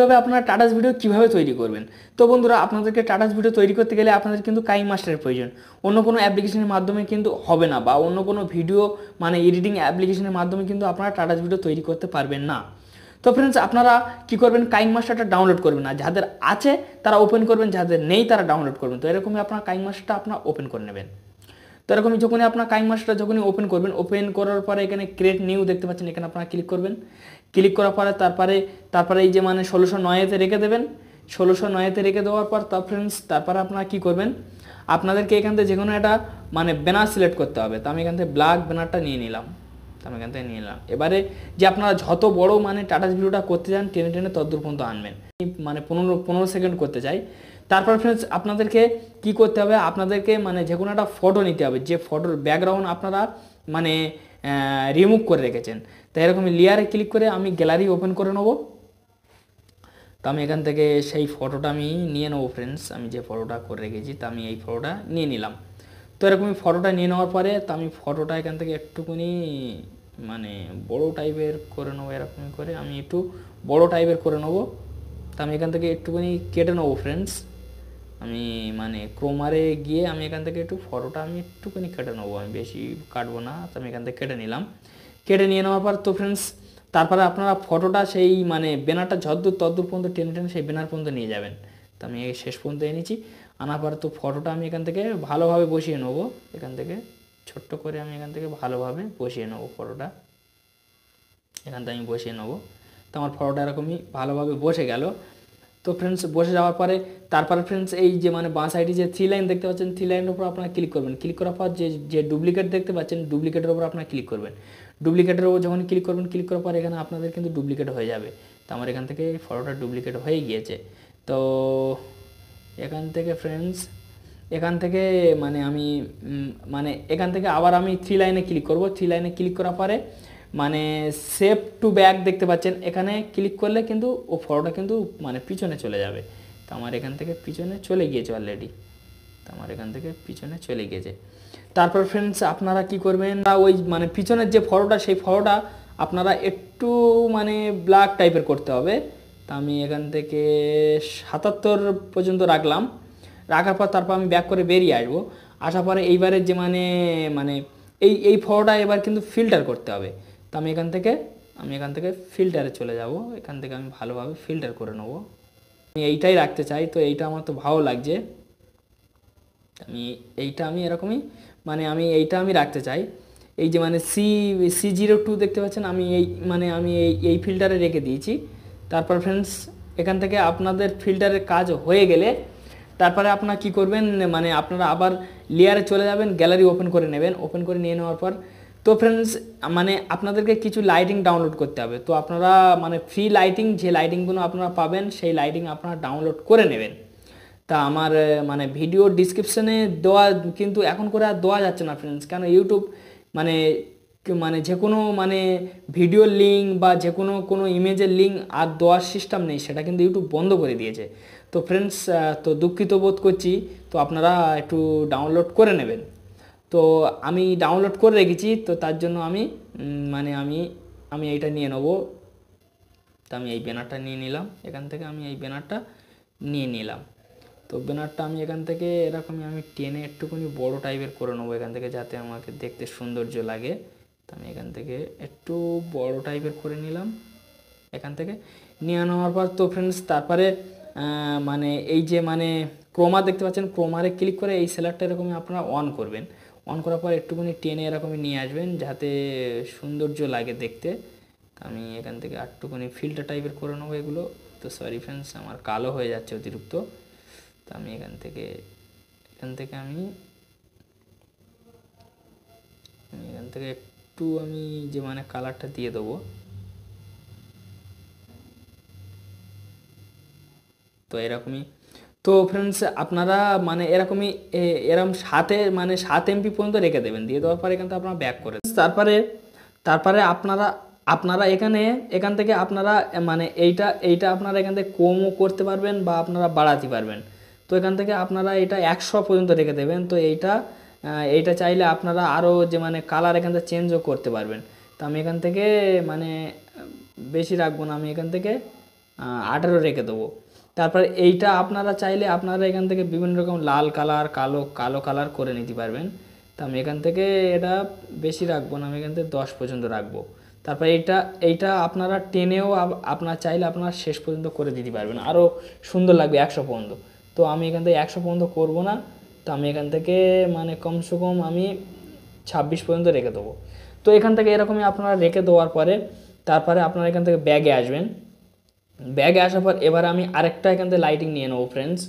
কিভাবে আপনারা টাটাস ভিডিও কিভাবে তৈরি করবেন। তো বন্ধুরা, আপনাদেরকে টাটাস ভিডিও তৈরি করতে গেলে আপনাদের কিন্তু কাইন মাস্টারের প্রয়োজন। অন্য কোনো অ্যাপ্লিকেশনের মাধ্যমে কিন্তু হবে না, বা অন্য কোনো ভিডিও মানে এডিটিং অ্যাপ্লিকেশনের মাধ্যমে কিন্তু আপনারা টাটাস ভিডিও তৈরি করতে পারবেন না। তো ফ্রেন্ডস, আপনারা কি করবেন, কাইন মাস্টারটা ডাউনলোড করবেন না, যাদের আছে তারা ওপেন করবেন, যাদের নেই তারা ডাউনলোড করবেন। তো এরকমই আপনারা কাইন মাস্টারটা আপনারা ওপেন করে নেবেন। তো এরকমই যখনই আপনার কাইন মাস্টারটা যখনই ওপেন করবেন, ওপেন করার পরে এখানে ক্রিয়েট নিউ দেখতে পাচ্ছেন, এখানে আপনারা ক্লিক করবেন। ক্লিক করার পরে তারপরে এই যে মানে 1609-তে রেখে দেবেন। 1609-তে রেখে দেওয়ার পর ফ্রেন্ডস তারপরে আপনারা কী করবেন, আপনাদেরকে এখান থেকে যে কোনো একটা মানে ব্যানার সিলেক্ট করতে হবে। তো আমি এখান থেকে ব্ল্যাক ব্যানারটা নিয়ে নিলাম। এবারে যে আপনারা যত বড় মানে টাটাস ভিডিওটা করতে চান, টেনে টেনে ততদূর পর্যন্ত আনবেন। মানে 15 সেকেন্ড করতে চাই। তারপর ফ্রেন্ডস আপনাদেরকে কি করতে হবে, আপনাদেরকে মানে যে কোনো একটা ফটো নিতে হবে, যে ফটোর ব্যাকগ্রাউন্ড আপনারা মানে রিমুভ করে রেখেছেন। তো এরকমই লেয়ারে ক্লিক করে আমি গ্যালারি ওপেন করে নেব। তো আমি এখান থেকে সেই ফটোটা আমি নিয়ে নেবো ফ্রেন্ডস, আমি যে ফটোটা করে রেখেছি, তো আমি এই ফটোটা নিয়ে নিলাম। তো এরকমই ফটোটা নিয়ে নেওয়ার পরে তো আমি ফটোটা এখান থেকে একটুখানি মানে বড় টাইপের করে নেবো। এরকমই করে আমি একটু বড় টাইপের করে নেবো। তো আমি এখান থেকে একটুখানি কেটে নেবো ফ্রেন্ডস। আমি মানে ক্রোমারে গিয়ে আমি এখান থেকে একটু ফটোটা আমি একটুখানি কেটে নেবো, আমি বেশি কাটবো না। তো আমি এখান থেকে কেটে নিলাম। কেটে নিয়ে নেওয়ার পর তো ফ্রেন্ডস তারপরে আপনারা ফটোটা সেই মানে ব্যানারটা যতদূর ততদূর পর্যন্ত টেনে টেনে সেই ব্যানার পর্যন্ত নিয়ে যাবেন। তো আমি শেষ পর্যন্ত এনেছি। আনার পরে তো ফটোটা আমি এখান থেকে ভালোভাবে বসিয়ে নেবো। এখান থেকে ছোট্ট করে আমি এখান থেকে ভালোভাবে বসিয়ে নেবো ফটোটা। এখান থেকে আমি বসিয়ে নেবো। তো আমার ফটোটা এরকমই ভালোভাবে বসে গেল। তো ফ্রেন্ডস বসে যাওয়ার পরে তারপরে ফ্রেন্ডস এই যে মানে বাঁ সাইডে যে 3 লাইন দেখতে পাচ্ছেন, 3 লাইনের উপর আপনারা ক্লিক করবেন। ক্লিক করার পর যে ডুপ্লিকেট দেখতে পাচ্ছেন, ডুপ্লিকেটের উপর আপনারা ক্লিক করবেন। ডুপ্লিকেটের উপর যখন ক্লিক করবেন, ক্লিক করার পর এখানে আপনাদের কিন্তু ডুপ্লিকেট হয়ে যাবে। তো আমার এখান থেকে ফটোটা ডুপ্লিকেট হয়ে গিয়েছে। তো এখান থেকে ফ্রেন্ডস এখান থেকে মানে আমি মানে এখান থেকে আবার আমি 3 লাইনে ক্লিক করব। 3 লাইনে ক্লিক করার পরে মানে সেভ টু ব্যাক দেখতে পাচ্ছেন, এখানে ক্লিক করলে কিন্তু ও ফটোটা কিন্তু মানে পিছনে চলে যাবে। তো আমার এখান থেকে পিছনে চলে গিয়েছে অলরেডি। তো আমার এখান থেকে পিছনে চলে গিয়েছে। তারপর ফ্রেন্ডস আপনারা কি করবেন, ওই মানে পিছনের যে ফটোটা, সেই ফটোটা আপনারা একটু মানে ব্ল্যাক টাইপের করতে হবে। তা আমি এখান থেকে 77 পর্যন্ত রাখলাম। রাখার পর তারপর আমি ব্যাক করে বেরিয়ে আসবো। আসার পরে এইবারে যে মানে মানে এই ফটোটা এবার কিন্তু ফিল্টার করতে হবে। তো আমি এখান থেকে ফিল্টারে চলে যাব। এখান থেকে আমি ভালোভাবে ফিল্টার করে নেব। আমি এইটাই রাখতে চাই, তো এইটা আমার তো ভালো লাগছে। আমি এরকমই মানে এইটা আমি রাখতে চাই। এই যে মানে C02 দেখতে পাচ্ছেন, আমি এই ফিল্টারে রেখে দিয়েছি। তারপর ফ্রেন্ডস এখান থেকে আপনাদের ফিল্টারের কাজ হয়ে গেলে তারপরে আপনারা কি করবেন, মানে আপনারা আবার লেয়ারে চলে যাবেন, গ্যালারি ওপেন করে নেবেন। ওপেন করে নিয়ে নেওয়ার পর তো ফ্রেন্ডস মানে আপনাদেরকে কিছু লাইটিং ডাউনলোড করতে হবে। তো আপনারা মানে ফ্রি লাইটিং, যে লাইটিংগুলো আপনারা পাবেন সেই লাইটিং আপনারা ডাউনলোড করে নেবেন। তা আমার মানে ভিডিও ডিসক্রিপশানে দেওয়া কিন্তু এখন করে আর দেওয়া যাচ্ছে না ফ্রেন্ডস, কেন ইউটিউব মানে মানে যে কোনো মানে ভিডিওর লিঙ্ক বা যে কোনো ইমেজের লিঙ্ক আর দেওয়ার সিস্টেম নেই, সেটা কিন্তু ইউটিউব বন্ধ করে দিয়েছে। তো ফ্রেন্ডস তো দুঃখিত বোধ করছি, তো আপনারা একটু ডাউনলোড করে নেবেন। তো আমি ডাউনলোড করে রেখেছি, তো তার জন্য আমি মানে আমি এইটা নিয়ে নেব। তো আমি এই ব্যানারটা নিয়ে নিলাম। এখান থেকে আমি এই ব্যানারটা নিয়ে নিলাম। তো ব্যানারটা আমি এখান থেকে এরকমই আমি টেনে একটুখানি বড় টাইপের করে নেবো এখান থেকে, যাতে আমাকে দেখতে সৌন্দর্য লাগে। তো আমি এখান থেকে একটু বড় টাইপের করে নিলাম। এখান থেকে নিয়ে নেওয়ার পর তো ফ্রেন্ডস তারপরে মানে এই যে মানে ক্রোমা দেখতে পাচ্ছেন, ক্রোমারে ক্লিক করে এই সেলারটা এরকমই আপনারা অন করবেন। অন করার পর একটুখানি টেনে এরকমই নিয়ে আসবেন, যাতে সৌন্দর্য লাগে দেখতে। আমি এখান থেকে একটুখানি ফিল্টার টাইপের করে নেবো এগুলো। তো সরি ফ্রেন্ডস, আমার কালো হয়ে যাচ্ছে অতিরিক্ত। তো আমি এখান থেকে আমি একটু আমি যে মানে কালারটা দিয়ে দেবো। তো এরকমই। তো ফ্রেন্ডস আপনারা মানে এরকমই এরকম 7 MB পর্যন্ত রেখে দেবেন। দিয়ে দেওয়ার পরে এখান থেকে আপনারা ব্যাক করে তারপরে আপনারা এখান থেকে আপনারা মানে এইটা আপনারা এখান থেকে কমও করতে পারবেন বা আপনারা বাড়াতে পারবেন। তো এখান থেকে আপনারা এটা 100 পর্যন্ত রেখে দেবেন। তো এইটা চাইলে আপনারা আরও যে মানে কালার এখান থেকে চেঞ্জও করতে পারবেন। তো আমি এখান থেকে মানে বেশি রাখবো না, আমি এখান থেকে 18 রেখে দেবো। তারপর এইটা আপনারা চাইলে আপনারা এখান থেকে বিভিন্ন রকম লাল কালার, কালো কালার করে নিতে পারবেন। তো আমি এখান থেকে এটা বেশি রাখবো না, আমি এখান থেকে 10 পর্যন্ত রাখবো। তারপর এইটা আপনারা টেনেও আপনার চাইলে আপনারা শেষ পর্যন্ত করে দিতে পারবেন, আরও সুন্দর লাগবে 100 পর্যন্ত। তো আমি এখান থেকে 100 পর্যন্ত করবো না, তো আমি এখান থেকে মানে কমসে কম আমি 26 পর্যন্ত রেখে দেবো। তো এখান থেকে এরকমই আপনারা রেখে দেওয়ার পরে তারপরে আপনারা এখান থেকে ব্যাগে আসবেন। ব্যাগে আসার পর এবার আমি আরেকটা এখান থেকে লাইটিং নিয়ে নেবো ফ্রেন্ডস।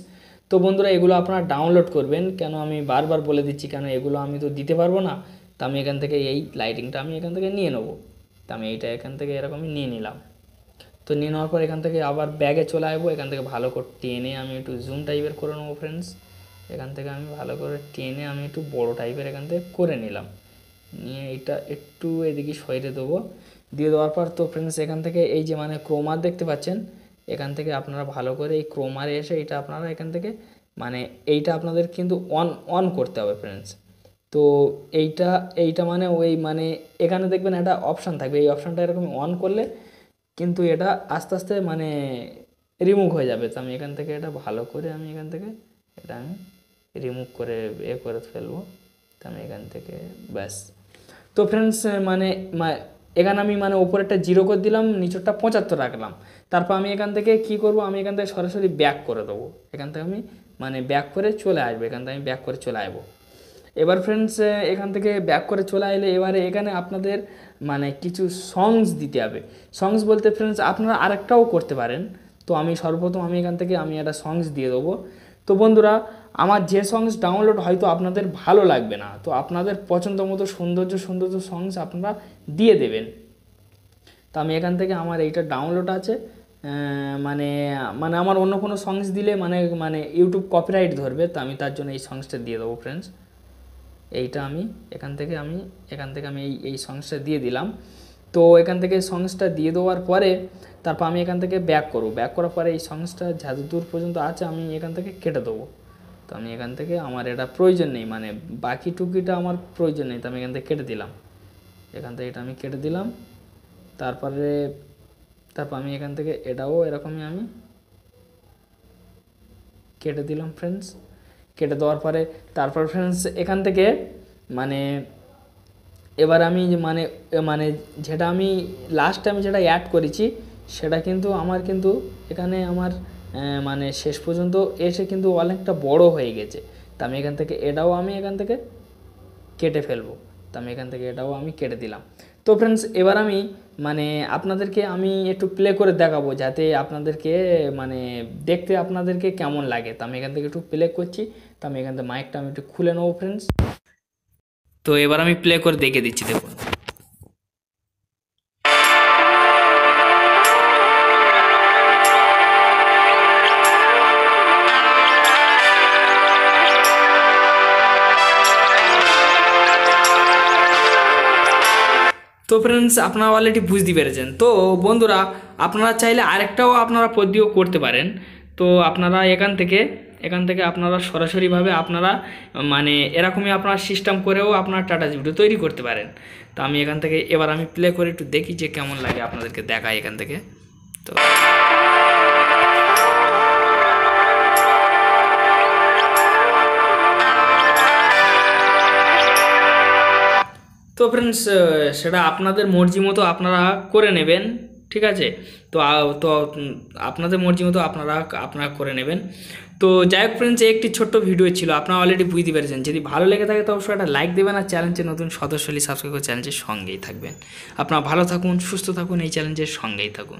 তো বন্ধুরা এগুলো আপনারা ডাউনলোড করবেন, কেন আমি বারবার বলে দিচ্ছি, কেন এগুলো আমি তো দিতে পারবো না। তো আমি এখান থেকে এই লাইটিংটা আমি এখান থেকে নিয়ে নেবো। তো আমি এইটা এখান থেকে এরকমই নিয়ে নিলাম। তো নিয়ে নেওয়ার পর এখান থেকে আবার ব্যাগে চলে আসবো। এখান থেকে ভালো করে টেনে আমি একটু জুম টাইপের করে নেবো ফ্রেন্ডস। এখান থেকে আমি ভালো করে টেনে আমি একটু বড় টাইপের এখান থেকে করে নিলাম। নিয়ে এটা একটু এদিকে সরিয়ে দেবো। দিয়ে দেওয়ার পর তো ফ্রেন্ডস এখান থেকে এই যে মানে ক্রোমার দেখতে পাচ্ছেন, এখান থেকে আপনারা ভালো করে এই ক্রোমারে এসে এটা আপনারা এখান থেকে মানে এইটা আপনাদের কিন্তু অন করতে হবে ফ্রেন্ডস। তো এইটা মানে ওই মানে এখানে দেখবেন একটা অপশান থাকবে, এই অপশানটা এরকম অন করলে কিন্তু এটা আস্তে আস্তে মানে রিমুভ হয়ে যাবে। তো আমি এখান থেকে এটা ভালো করে আমি এখান থেকে এটা আমি রিমুভ করে করে ফেলবো। তো আমি এখান থেকে ব্যাস। তো ফ্রেন্ডস মানে এখানে আমি মানে ওপরেরটা 0 করে দিলাম, নিচেরটা 75 রাখলাম। তারপর আমি এখান থেকে কি করব, আমি এখান থেকে সরাসরি ব্যাক করে দেবো। এখান থেকে আমি মানে ব্যাক করে চলে আসবো, এখান থেকে আমি ব্যাক করে চলে আসবো। এবার ফ্রেন্ডস এখান থেকে ব্যাক করে চলে আসলে এবারে এখানে আপনাদের মানে কিছু সংস দিতে হবে। সংস বলতে ফ্রেন্ডস আপনারা আরেকটাও করতে পারেন। তো আমি সর্বপ্রথম আমি এখান থেকে আমি একটা সংস দিয়ে দেবো। তো বন্ধুরা আমার যে সংস ডাউনলোড হয়তো আপনাদের ভালো লাগবে না, তো আপনাদের পছন্দ মতো সৌন্দর্য সংস আপনারা দিয়ে দেবেন। তো আমি এখান থেকে আমার এইটা ডাউনলোড আছে, মানে মানে আমার অন্য কোনো সংস দিলে মানে ইউটিউব কপিরাইট ধরবে। তো আমি তার জন্য এই সংসটা দিয়ে দেবো ফ্রেন্ডস। এইটা আমি এখান থেকে আমি এই সংসটা দিয়ে দিলাম। তো এখান থেকে সংসটা দিয়ে দেওয়ার পরে তারপর আমি এখান থেকে ব্যাক করব। ব্যাক করার পরে এই সংসটা যত দূর পর্যন্ত আছে আমি এখান থেকে কেটে দেবো। তো আমি এখান থেকে আমার এটা প্রয়োজন নেই, মানে বাকি টুকিটা আমার প্রয়োজন নেই। তো আমি এখান থেকে কেটে দিলাম, এখান থেকে এটা আমি কেটে দিলাম। তারপর আমি এখান থেকে এটাও এরকমই আমি কেটে দিলাম ফ্রেন্ডস। কেটে দেওয়ার পরে তারপর ফ্রেন্ডস এখান থেকে মানে এবার আমি মানে যেটা আমি লাস্ট আমি যেটা অ্যাড করেছি সেটা কিন্তু আমার কিন্তু এখানে আমার মানে শেষ পর্যন্ত এসে কিন্তু অনেকটা বড় হয়ে গেছে। তো আমি এখান থেকে এটাও আমি এখান থেকে কেটে ফেলবো। তো আমি এখান থেকে এটাও আমি কেটে দিলাম। তো ফ্রেন্ডস এবার আমি মানে আপনাদেরকে আমি একটু প্লে করে দেখাবো, যাতে আপনাদেরকে মানে দেখতে আপনাদেরকে কেমন লাগে। তো আমি এখান থেকে একটু প্লে করছি। তো আমি এখান থেকে মাইকটা আমি একটু খুলে নেবো ফ্রেন্ডস। তো এবার আমি প্লে করে দেখিয়ে দিচ্ছি, দেখুন। তো ফ্রেন্ডস আপনারা অলরেডি বুঝতে পেরেছেন। তো বন্ধুরা আপনারা চাইলে আরেকটাও আপনারা পদ্ধতিও করতে পারেন। তো আপনারা এখান থেকে আপনারা সরাসরিভাবে আপনারা মানে এরকমই আপনারা সিস্টেম করেও আপনারা টাটাস ভিডিও তৈরি করতে পারেন। তো আমি এখান থেকে এবার আমি প্লে করে একটু দেখি যে কেমন লাগে, আপনাদেরকে দেখাই এখান থেকে। তো ফ্রেন্ডস সেটা আপনাদের মর্জি মতো আপনারা করে নেবেন, ঠিক আছে। তো আপনাদের মর্জি মতো আপনারা করে নেবেন। তো যাই হোক ফ্রেন্ডস একটি ছোট্ট ভিডিও ছিল, আপনারা অলরেডি বুঝতে পেরেছেন। যদি ভালো লেগে থাকে তো অবশ্যই একটা লাইক দেবেন, আর চ্যানেলটি নতুন সদস্য হলে সাবস্ক্রাইব করে চ্যানেলটির সঙ্গেই থাকবেন। আপনারা ভালো থাকুন, সুস্থ থাকুন, এই চ্যালেঞ্জের সঙ্গেই থাকুন।